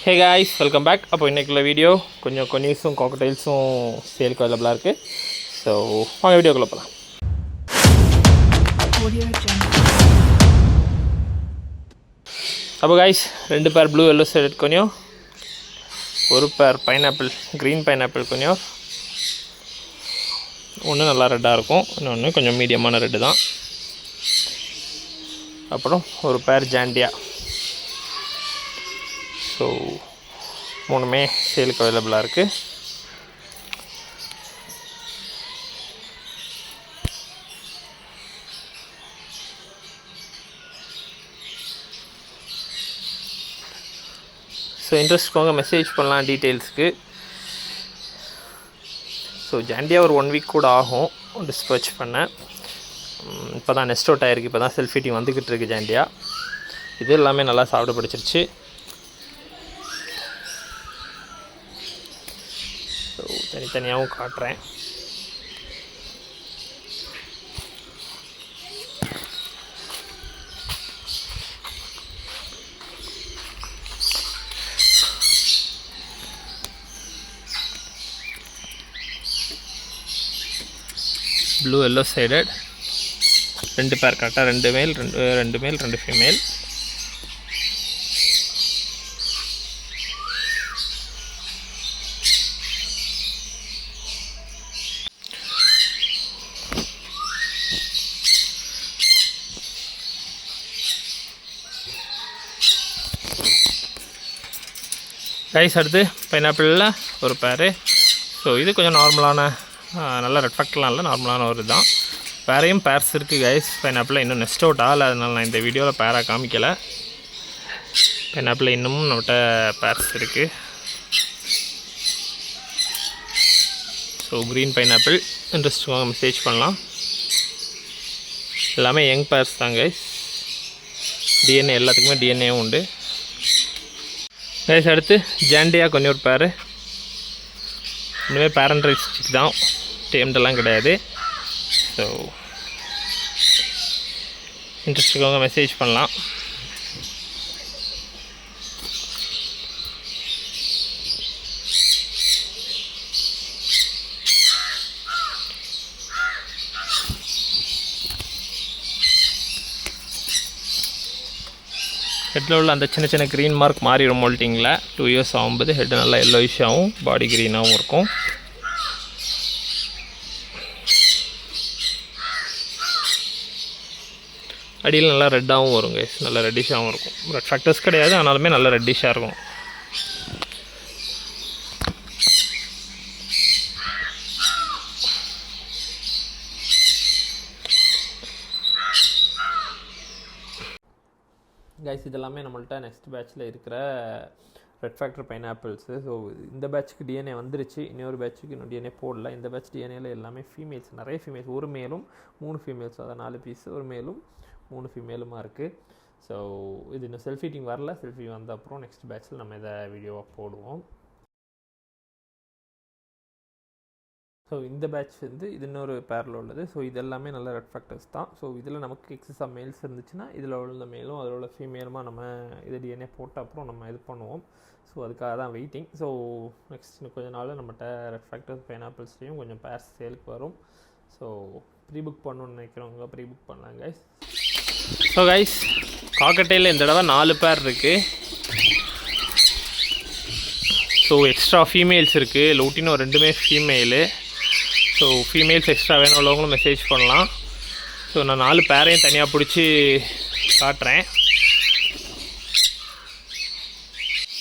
Hey guys, welcome back. அப்போ இன்னைக்குள்ள video கொஞ்சம் கொனிஸும் காக்கடைல்ஸும் சேலுக்கு அவைலபிளாக இருக்குது. ஸோ வாங்க வீடியோக்குள்ளே போகலாம். அப்போ guys, 2 பேர் ப்ளூ எல்லோ ஷேடட் கொனியோ, 1 பேர் பைனாப்பிள் க்ரீன் பைனாப்பிள் கொனியோ. ஒன்று நல்லா ரெட்டாக இருக்கும், இன்னொன்று கொஞ்சம் மீடியமான ரெட்டு தான். அப்புறம் 1 பேர் ஜாண்டியா. ஸோ 3மே சேலுக்கு அவைலபிளாக இருக்குது. ஸோ இன்ட்ரெஸ்ட் போங்க, மெசேஜ் பண்ணலாம் டீட்டெயில்ஸுக்கு. ஸோ ஜாண்டியா ஒரு 1 வீக் கூட ஆகும் டிஸ்பேச் பண்ண. இப்போ தான் நெஸ்ட் அவுட் ஆகிருக்கு, இப்போ தான் செல்ஃப் ஃபீட்டிங் வந்துக்கிட்டு இருக்குது ஜாண்டியா. இது எல்லாமே நல்லா சாப்பிட பிடிச்சிருச்சு. ஸோ தனித்தனியாகவும் காட்டுறேன். ப்ளூ எல்லோ சைடட் 2 பேர் கரெக்டாக, 2 மேல் 2 ஃபீமேல். கைஸ் அடுத்து பைனாப்பிளில் 1 பேர். ஸோ இது கொஞ்சம் நார்மலான, நல்ல ரெட்ஃபெக்ட்லாம் இல்லை, நார்மலான ஒரு தான். பேரையும் பேர்ஸ் இருக்குது கைஸ். பைனாப்பிளில் இன்னும் நெஸ்ட் அவுட் ஆகலை, அதனால் நான் இந்த வீடியோவில் பேராக காமிக்கலை. பைனாப்பிளில் இன்னமும் நம்மகிட்ட பேர்ஸ் இருக்குது. ஸோ க்ரீன் பைனாப்பிள் இன்ட்ரெஸ்ட்டுக்காக மெசேஜ் பண்ணலாம். எல்லாமே யங் பேர்ஸ் தான் கைஸ். டிஎன்ஏ எல்லாத்துக்குமே டிஎன்ஏவும் உண்டு கைஸ். அடுத்து ஜாண்டியா கொஞ்சம் ஒரு பேர். இனிமேல் பேரண்ட்ரிஸ்டிக் தான், டேம்டெல்லாம் கிடையாது. ஸோ இன்ட்ரெஸ்ட்டுக்காக மெசேஜ் பண்ணலாம். ஹெட்டில் உள்ள அந்த சின்ன சின்ன க்ரீன் மார்க் மாறிடும் மோல்ட்டிங்கில். 2 இயர்ஸ் ஆகும்போது ஹெட் நல்லா எல்லோயிஷாகவும் பாடி க்ரீனாகவும் இருக்கும். அடியில் நல்லா ரெட்டாகவும் வரும் கைஸ், நல்லா ரெட்டிஷாகவும் இருக்கும். ரெட் ஃபேக்டர்ஸ் கிடையாது, ஆனாலுமே நல்லா ரெட்டிஷாக இருக்கும். கைஸ் இதெல்லாமே நம்மள்ட்ட நெக்ஸ்ட் பேட்சில் இருக்கிற ரெட் ஃபேக்டர் பைனாப்பிள்ஸு. ஸோ இந்த பேட்சுக்கு டிஎன்ஏ வந்துருச்சு, இன்னொரு பேட்சுக்கு இன்னும் டிஎன்ஏ போடல. இந்த பேட்ச் டிஎன்ஏல எல்லாமே ஃபீமேல்ஸ், நிறைய ஃபீமேல்ஸ், 1 மேலும் 3 ஃபீமேல்ஸ், அதாவது 4 பீஸு, 1 மேலும் 3 ஃபீமேலுமா இருக்குது. ஸோ இது இன்னும் செல்ஃப் ஃபீட்டிங் வரல. செல்ஃப் ஃபீட்டிங் வந்த அப்புறம் நெக்ஸ்ட் பேட்சில் நம்ம இதை வீடியோவாக போடுவோம். ஸோ இந்த பேட்ச் வந்து இது இன்னொரு பேரில் உள்ளது. ஸோ இது எல்லாமே நல்ல ரெட் ஃபேக்டர்ஸ் தான். ஸோ இதில் நமக்கு எக்ஸஸாக மேல்ஸ் இருந்துச்சுன்னா இதில் உள்ள மேலும் அதில் உள்ள ஃபீமேலுமா நம்ம இது டிஎன்ஏ போட்ட அப்புறம் நம்ம இது பண்ணுவோம். ஸோ அதுக்காக தான் வெயிட்டிங். ஸோ நெக்ஸ்ட் இன்னும் கொஞ்சம் நாள் நம்மகிட்ட ரெட் ஃபேக்டர்ஸ் பைனாப்பிள்ஸ்லேயும் கொஞ்சம் பேர்ஸ் சேலுக்கு வரும். ஸோ ப்ரீ புக் பண்ணணுன்னு நினைக்கிறவங்க ப்ரீ புக் பண்ணலாம் கைஸ். ஸோ கைஸ் காக்கட்டையில் இந்த தடவை 4 பேர் இருக்குது. ஸோ எக்ஸ்ட்ரா ஃபீமேல்ஸ் இருக்குது. லூட்டினோ 2மே ஃபீமேலு. ஸோ ஃபீமேல்ஸ் எக்ஸ்ட்ரா வேணும் உள்ளவங்களும் மெசேஜ் பண்ணலாம். ஸோ நான் 4 பேரையும் தனியாக பிடிச்சி காட்டுறேன்.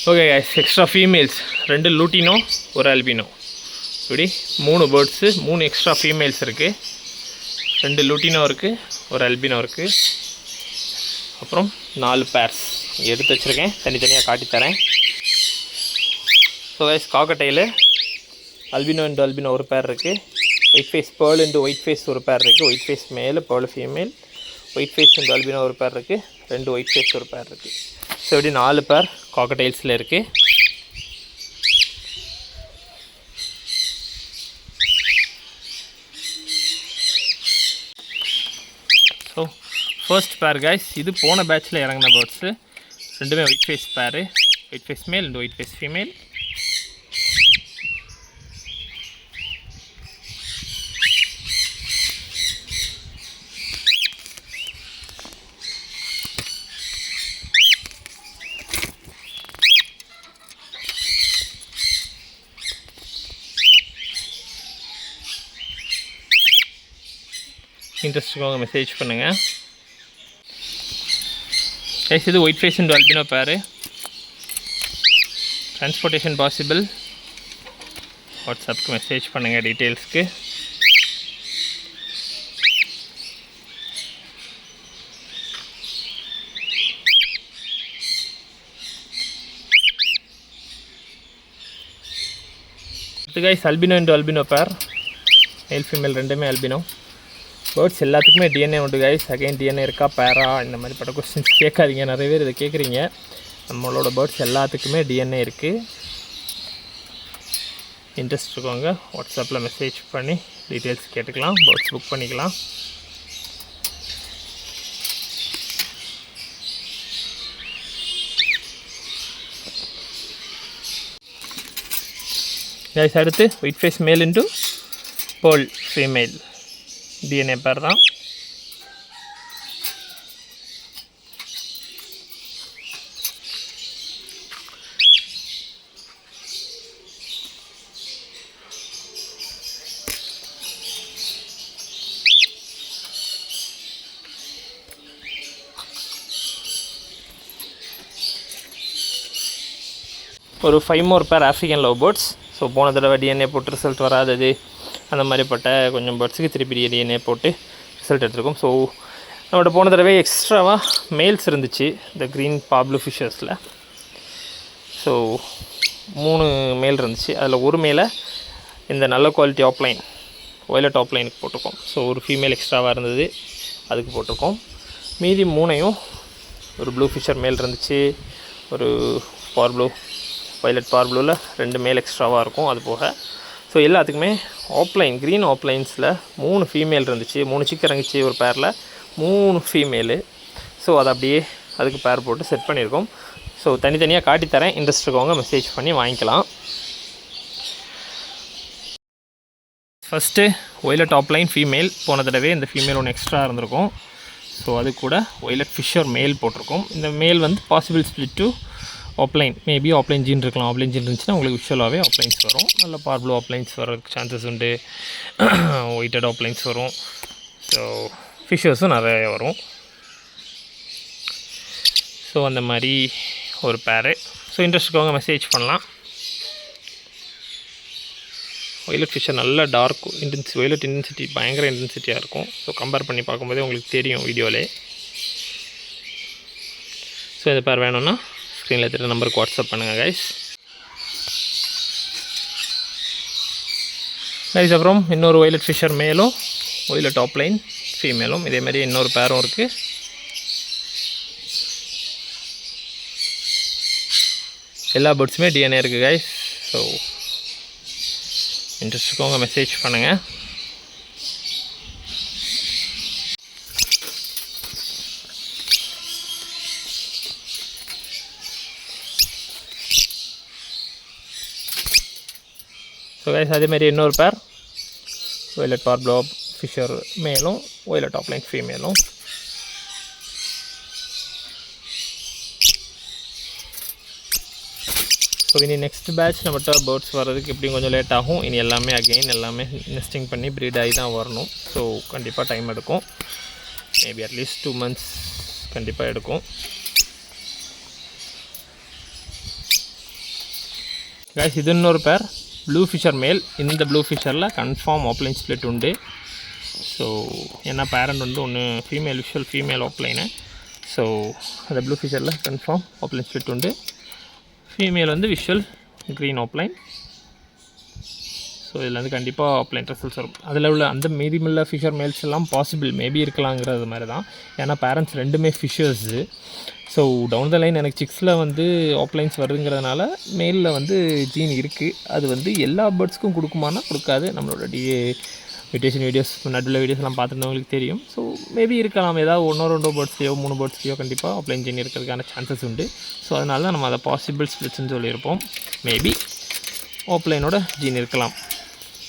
Okay guys, extra females 2 lutino 1 Alpino, இப்படி 3 பேர்ட்ஸு, 3 எக்ஸ்ட்ரா ஃபீமேல்ஸ் இருக்குது. 2 லூட்டினோ இருக்குது, 1 ஆல்பினோ இருக்குது. அப்புறம் 4 பேர்ஸ் எடுத்து வச்சுருக்கேன், தனித்தனியாக காட்டித்தரேன். ஸோ கைஸ் காக்கட்டையில் அல்பினோ இன்டு அல்பினோ 1 பேர் இருக்குது. White face pearl into white face 1 pair இருக்குது. White face male, pearl female. White face into albino 1 pair இருக்குது. 2 ஒயிட் ஃபேஸ் 1 பேர் இருக்குது. ஸோ இப்படி 4 பேர் காக்கடைல்ஸில் இருக்குது. ஸோ ஃபர்ஸ்ட் பேர் கைஸ், இது போன பேட்சில் இறங்கின பேர்ட்ஸு. ரெண்டுமே white face pair. White face male and white face female. Interest இருக்கவங்க மெசேஜ் பண்ணுங்கள். கைஸ் இது white face and albino pair. Transportation possible. வாட்ஸ்அப்புக்கு மெசேஜ் பண்ணுங்கள் டீட்டெயில்ஸ்க்கு. இது கைஸ் அல்பினோ அண்ட் ஆல்பினோ பேர். மேல் ஃபீமேல் ரெண்டுமே அல்பினோ. பேர்ட்ஸ் எல்லாத்துக்குமே டிஎன்ஏ உண்டு கைஸ். அகைன் டிஎன்ஏ இருக்கா பேரா இந்த மாதிரி பட்ட கொஸ்டின்ஸ் கேட்காதீங்க, நிறைய பேர் இதை கேட்குறீங்க. நம்மளோட பேர்ட்ஸ் எல்லாத்துக்குமே டிஎன்ஏ இருக்குது. இன்ட்ரெஸ்ட் இருக்கவங்க வாட்ஸ்அப்பில் மெசேஜ் பண்ணி டீட்டெயில்ஸ் கேட்டுக்கலாம், பேர்ட்ஸ் புக் பண்ணிக்கலாம். கைஸ் அடுத்து ஒயிட் ஃபேஸ் மேல் இன்டு பேர்ல் ஃபீமேல் டிஎன்ஏ பேர் தான். ஒரு 5 more பேர் ஆஃப்ரிக்கன் லவ் பேர்ட்ஸ். ஸோ போன தடவை டிஎன்ஏ போட்டு ரிசல்ட் வராதது அந்த மாதிரிப்பட்ட கொஞ்சம் பேர்ட்ஸுக்கு திருப்பி டிஎன்ஏ போட்டு ரிசல்ட் எடுத்துருக்கோம். ஸோ நம்மளோட போன தடவை எக்ஸ்ட்ராவாக மேல்ஸ் இருந்துச்சு இந்த க்ரீன் பாப்ளூ ஃபிஷர்ஸில். ஸோ 3 மேல் இருந்துச்சு. அதில் ஒரு மேலே இந்த நல்ல குவாலிட்டி ஆப்லைன் வயலட் ஆப்லைனுக்கு போட்டிருக்கோம். ஸோ ஒரு ஃபீமேல் எக்ஸ்ட்ராவாக இருந்தது, அதுக்கு போட்டிருக்கோம். மீதி 3ஐயும் ஒரு ப்ளூ ஃபிஷர் மேல் இருந்துச்சு, ஒரு பார் ப்ளூ வயலட் பார் ப்ளூவில் 2 மேல் எக்ஸ்ட்ராவாக இருக்கும் அது போக. ஸோ எல்லாத்துக்குமே ஆப்லைன் க்ரீன் ஆப்லைன்ஸில் 3 ஃபீமேல் இருந்துச்சு. 3 சிக்கு இறங்கிச்சு ஒரு பேரில், 3 ஃபீமேலு. ஸோ அதை அப்படியே அதுக்கு பேர் போட்டு செட் பண்ணியிருக்கோம். ஸோ தனித்தனியாக காட்டித்தரேன், இன்ட்ரெஸ்ட் இருக்கவங்க மெசேஜ் பண்ணி வாங்கிக்கலாம். First violet offline female. போன தடவை இந்த ஃபீமேல் ஒன்று எக்ஸ்ட்ரா இருந்திருக்கும். ஸோ அது கூட ஒயலட் ஃபிஷர் மேல் போட்டிருக்கோம். இந்த மேல் வந்து possible split to offline, maybe offline gene இருக்கலாம். ஆப்லைன் ஜீன் இருந்துச்சுன்னா உங்களுக்கு விஷுவலாகவே ஆப்லைன்ஸ் வரும். நல்ல பார்ப்ளூ ஆப்லைன்ஸ் வரதுக்கு சான்சஸ் உண்டு, ஒயிட்டட் ஆப்லைன்ஸ் வரும். ஸோ ஃபிஷர்ஸும் நிறைய வரும். ஸோ அந்த மாதிரி ஒரு பேரு. ஸோ இன்ட்ரெஸ்ட் இருக்கவங்க மெசேஜ் பண்ணலாம். வயலட் ஃபிஷர் நல்ல டார்க் வயலட் இன்டென்சிட்டி பயங்கர இன்டென்சிட்டியாக இருக்கும். ஸோ கம்பேர் பண்ணி பார்க்கும்போதே உங்களுக்கு தெரியும் வீடியோவிலே. ஸோ இந்த பேர் வேணும்னா ஸ்க்ரீனில் இருக்கிற நம்பருக்கு வாட்ஸ்அப் பண்ணுங்கள் கைஸ். அப்புறம் இன்னொரு வயலட் ஃபிஷர் மேலும் வயலட் ஆப்லைன் ஃபீமேலும் இதேமாதிரி இன்னொரு பேரும் இருக்குது. எல்லா பேர்ட்ஸுமே டிஎன்ஏ இருக்குது கைஸ். ஸோ இன்ட்ரெஸ்ட் இருக்கவங்க மெசேஜ் பண்ணுங்கள். ஸோ கைஸ் அதேமாதிரி இன்னொரு பேர் வயலட் பார்ப்ளூ ஃபிஷர் மேலும் வயலட் ஆப்லைன் ஃபீமேலும். ஸோ இனி நெக்ஸ்ட் பேட்ச் நம்மகிட்ட பேர்ட்ஸ் வர்றதுக்கு எப்படியும் கொஞ்சம் லேட் ஆகும். இனி எல்லாமே எல்லாமே நெஸ்டிங் பண்ணி ப்ரீட் ஆகி தான் வரணும். ஸோ கண்டிப்பாக டைம் எடுக்கும். மேபி அட்லீஸ்ட் 2 months கண்டிப்பாக எடுக்கும். கைஸ் இது இன்னொரு பேர் ப்ளூ ஃபிஷர் மேல். இந்த ப்ளூ ஃபிஷரில் கன்ஃபார்ம் ஆப்லைன் ஸ்ப்ளிட் உண்டு. ஸோ ஏன்னா பேரண்ட் வந்து ஒன்று ஃபீமேல் விஷுவல் ஃபீமேல் ஆப்லைனு. ஸோ அந்த ப்ளூ ஃபிஷரில் கன்ஃபார்ம் ஆப்லைன் ஸ்ப்ளிட் உண்டு. ஃபீமேல் வந்து விஷுவல் க்ரீன் ஆப்லைன். ஸோ இதில் வந்து கண்டிப்பாக ஆப்லைன் ரிசல்ட்ஸ் வரும். அதில் உள்ள அந்த மீதியுள்ள ஃபிஷர் மேல்ஸ் எல்லாம் பாசிபிள் மேபி இருக்கலாங்கிறது மாதிரி தான். ஏன்னா பேரண்ட்ஸ் ரெண்டுமே ஃபிஷர்ஸு. ஸோ டவுன் த லைன் எனக்கு சிக்ஸில் வந்து ஆப்லைன்ஸ் வருதுங்கிறதுனால மேலில் வந்து ஜீன் இருக்குது. அது வந்து எல்லா பேர்ட்ஸ்க்கும் கொடுக்குமானா கொடுக்காது. நம்மளோட மியூட்டேஷன் வீடியோஸ் நடுவில் வீடியோஸ்லாம் பார்த்துருந்தவங்களுக்கு தெரியும். ஸோ மேபி இருக்கலாம், ஏதாவது 1-2 பேர்ட்ஸ்லையோ 3 பேர்ட்ஸ்லையோ கண்டிப்பாக ஆஃப்லைன் ஜீன் இருக்கிறதுக்கான சான்சஸ் உண்டு. ஸோ அதனால தான் நம்ம அதை பாசிபிள் ஸ்பிளிட்ஸ்ன்னு சொல்லியிருப்போம். மேபி ஆஃப்லைனோட ஜீன் இருக்கலாம்.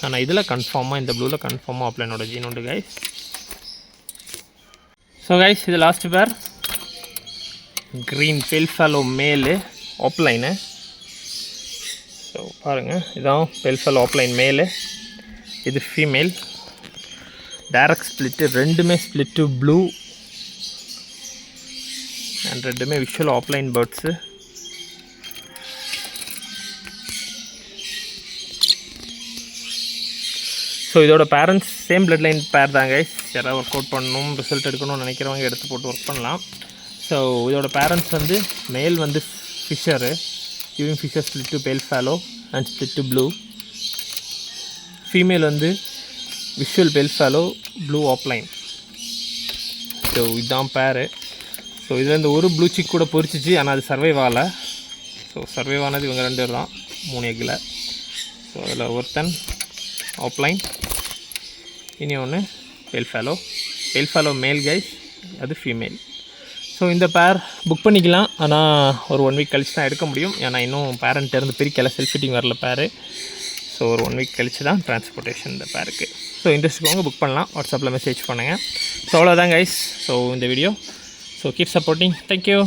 ஆனால் இதில் கன்ஃபார்மாக இந்த ப்ளூவில் கன்ஃபார்மாக ஆஃப்லைனோட ஜீன் உண்டு கைஸ். ஸோ கைஸ் இது லாஸ்ட் பேர் க்ரீன் பெல்ஃபாலோ மேலு ஆஃப்லைனு. ஸோ பாருங்கள், இதுதான் பெல்ஃபாலோ ஆஃப்லைன் மேலு, இது ஃபீமேல். டைரக்ட் ஸ்ப்ளிட்டு, ரெண்டுமே ஸ்ப்ளிட்டு ப்ளூ அண்ட் ரெண்டுமே விஷுவல் ஆஃப்லைன் பேர்ட்ஸு. ஸோ இதோட பேரண்ட்ஸ் சேம் பிளட் லைன் பேர் தான் கைஸ். யாராவது ஒர்க் அவுட் பண்ணணும், ரிசல்ட் எடுக்கணும்னு நினைக்கிறவங்க எடுத்து போட்டு ஒர்க் பண்ணலாம். ஸோ இதோட பேரண்ட்ஸ் வந்து மேல் வந்து ஃபிஷரு, கிவிங் ஃபிஷர் ஸ்ப்ளிட்டு பெல்ஃபாலோ அண்ட் ஸ்ப்ளிட்டு ப்ளூ. ஃபீமேல் வந்து விஷுவல் பெல்ஃபாலோ ப்ளூ ஆஃப்லைன். ஸோ இதுதான் பேரு. ஸோ இதில் இந்த ஒரு ப்ளூ சிக் கூட பொரிச்சிச்சு, ஆனால் அது சர்வைவ் ஆகலை. ஸோ சர்வைவ் ஆனது இவங்க 2 பேர் தான் 3 எக்கில். ஸோ அதில் ஒருத்தன் ஆஃப்லைன், இனி ஒன்று பெல்ஃபாலோ மேல் கைஸ், அது ஃபீமேல். ஸோ இந்த பேர் புக் பண்ணிக்கலாம், ஆனால் ஒரு 1 வீக் கழிச்சு தான் எடுக்க முடியும். ஏன்னா இன்னும் பேரண்ட் இருந்து பிரிக்கலை, செல்ஃப் ஃபிட்டிங் வரல பேர். ஸோ ஒரு 1 வீக் கழிச்சு தான் ட்ரான்ஸ்போர்ட்டேஷன் இந்த பேருக்கு. ஸோ இன்ட்ரெஸ்ட் இருக்கவங்க புக் பண்ணலாம், வாட்ஸ்அப்பில் மெசேஜ் பண்ணுங்கள். ஸோ அவ்வளோதான் கைஸ். ஸோ இந்த video. So keep supporting. Thank you.